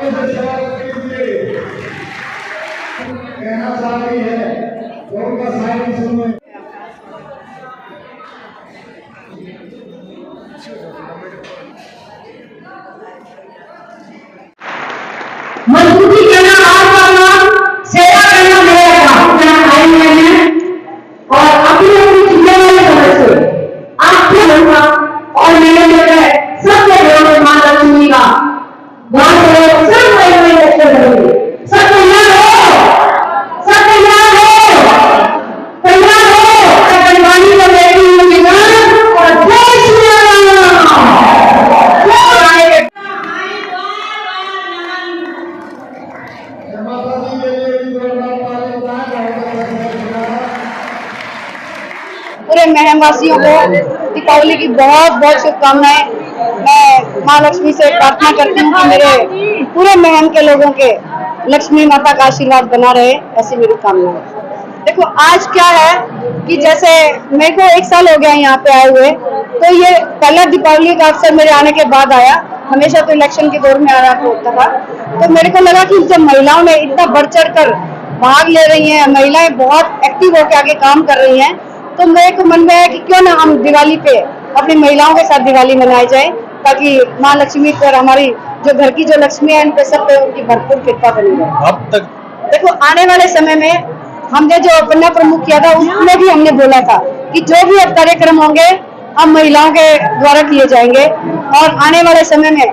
कहना चाहती है तो उनका साइन सुनो। मजबूती करना आपका काम, सेवा करना मेरा काम। यहाँ आए हुए हैं और अपनी अपनी जिम्मेदारी समझते आपके बनना और मेरे लिए सबके घरों में मां लक्ष्मी का वास है। सब महिलाएं बच्चे बनेंगे, सब तैयार हो, सब तैयार हो, तैयार हो। कलवानी को बैठी हुई और जय श्री राम। पूरे महम वासियों को दीपावली की बहुत बहुत शुभकामनाएं। मैं माँ लक्ष्मी से प्रार्थना करती हूँ कि मेरे पूरे महम के लोगों के लक्ष्मी माता का आशीर्वाद बना रहे, ऐसी मेरी कामना है। देखो आज क्या है कि जैसे मेरे को 1 साल हो गया यहाँ पे आए हुए, तो ये पहला दीपावली का अवसर मेरे आने के बाद आया। हमेशा तो इलेक्शन के दौर में आना होता था, तो मेरे को लगा कि जब महिलाओं में इतना बढ़ चढ़ कर भाग ले रही हैं, महिलाएं बहुत एक्टिव होकर आगे काम कर रही हैं, तो मेरे को मन में है कि क्यों ना हम दिवाली पे अपनी महिलाओं के साथ दिवाली मनाई जाए, ताकि माँ लक्ष्मी पर हमारी जो घर की जो लक्ष्मी है, इन पे सब पे उनकी भरपूर कृपा बनी रहे। अब तक देखो आने वाले समय में हमने जो अपना प्रमुख किया था, उसमें भी हमने बोला था कि जो भी अब कार्यक्रम होंगे अब महिलाओं के द्वारा किए जाएंगे। और आने वाले समय में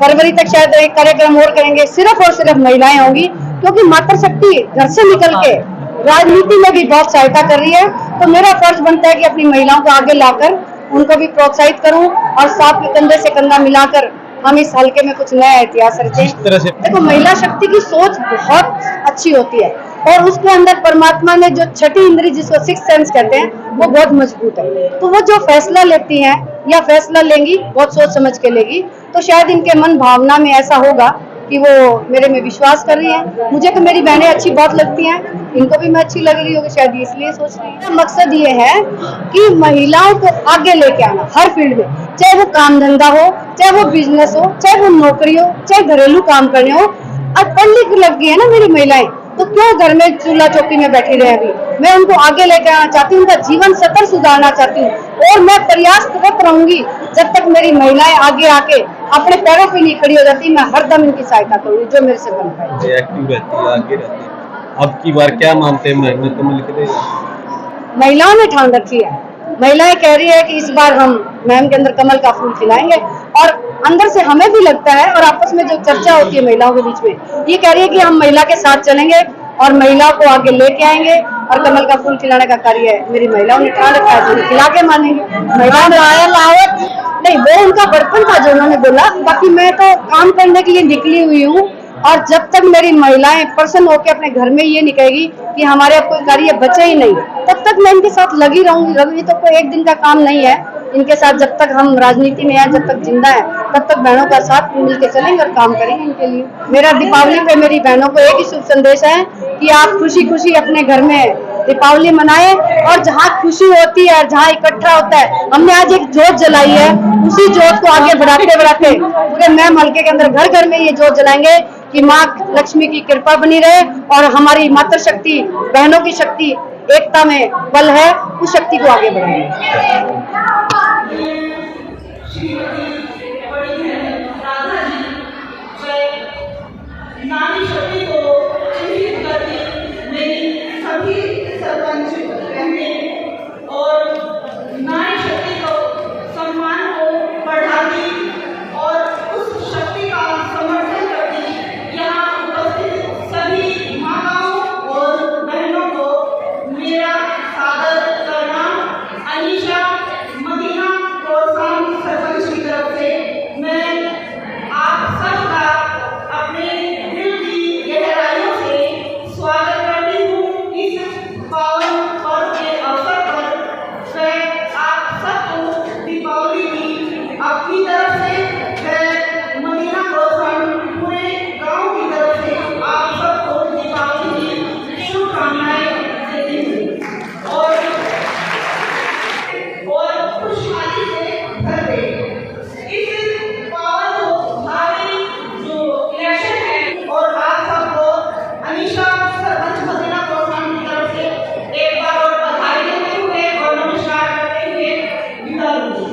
फरवरी तक शायद एक कार्यक्रम और करेंगे, सिर्फ और सिर्फ महिलाएं होंगी, क्योंकि मातृशक्ति घर से निकल के राजनीति में भी बहुत सहायता कर रही है। तो मेरा फर्ज बनता है कि अपनी महिलाओं को आगे लाकर उनको भी प्रोत्साहित करूं और साथ में कंधे से कंधा मिलाकर हम इस हल्के में कुछ नया इतिहास रचें। देखो महिला शक्ति की सोच बहुत अच्छी होती है और उसके अंदर परमात्मा ने जो छठी इंद्री, जिसको 6th सेंस कहते हैं, वो बहुत मजबूत है। तो वो जो फैसला लेती हैं या फैसला लेंगी बहुत सोच समझ के लेगी, तो शायद इनके मन भावना में ऐसा होगा कि वो मेरे में विश्वास कर रही हैं। मुझे तो मेरी बहनें अच्छी बहुत लगती हैं, इनको भी मैं अच्छी लग रही होगी, शायद इसलिए सोच रही है। मकसद ये है कि महिलाओं को आगे लेके आना हर फील्ड में, चाहे वो काम धंधा हो, चाहे वो बिजनेस हो, चाहे वो नौकरी हो, चाहे घरेलू काम करने हो। अब पढ़ लिख लग गई है ना मेरी महिलाएं, तो क्यों घर में चूल्हा चौकी में बैठी रहे। अभी मैं उनको आगे लेकर आना चाहती हूँ, उनका जीवन सतर सुधारना चाहती हूँ और मैं प्रयासरत रहूंगी जब तक मेरी महिलाएं आगे आके अपने पैरों पे नहीं खड़ी हो जाती। मैं हरदम इनकी सहायता करूंगी जो मेरे से बन पाए। एक्टिव रहती है, आगे रहती है। अब की बार क्या मानते हैं, मेहनत तो मिल महिलाओं ने ठान रखी है, महिलाएं कह रही है कि इस बार हम मैम के अंदर कमल का फूल खिलाएंगे। और अंदर से हमें भी लगता है, और आपस में जो चर्चा होती है महिलाओं के बीच में, ये कह रही है कि हम महिला के साथ चलेंगे और महिला को आगे लेके आएंगे और कमल का फूल खिलाने का कार्य है मेरी महिलाओं ने ठान रखा है, तो खिला के मानेंगे। महिलाओं ने लावत नहीं, वो उनका बड़पन था जो उन्होंने बोला। बाकी मैं तो काम करने के लिए निकली हुई हूँ और जब तक मेरी महिलाएं प्रसन्न होकर अपने घर में ये नहीं कहेगी कि हमारे अब कोई कार्य बचे ही नहीं, तब तक मैं इनके साथ लगी रहूंगी। तो कोई एक दिन का काम नहीं है इनके साथ। जब तक हम राजनीति में हैं, जब तक जिंदा है, तब तक बहनों का साथ मिलकर चलेंगे और काम करेंगे इनके लिए। मेरा दीपावली पे मेरी बहनों को एक ही शुभ संदेश है कि आप खुशी खुशी अपने घर में दीपावली मनाएं और जहाँ खुशी होती है, जहाँ इकट्ठा होता है, हमने आज एक जोत जलाई है, उसी जोत को आगे बढ़ाते बढ़ाते पूरे मैम हल्के के अंदर घर घर में ये जोत जलाएंगे कि माँ लक्ष्मी की कृपा बनी रहे और हमारी मातृशक्ति, बहनों की शक्ति एकता में बल है, उस शक्ति को आगे बढ़ाएंगे।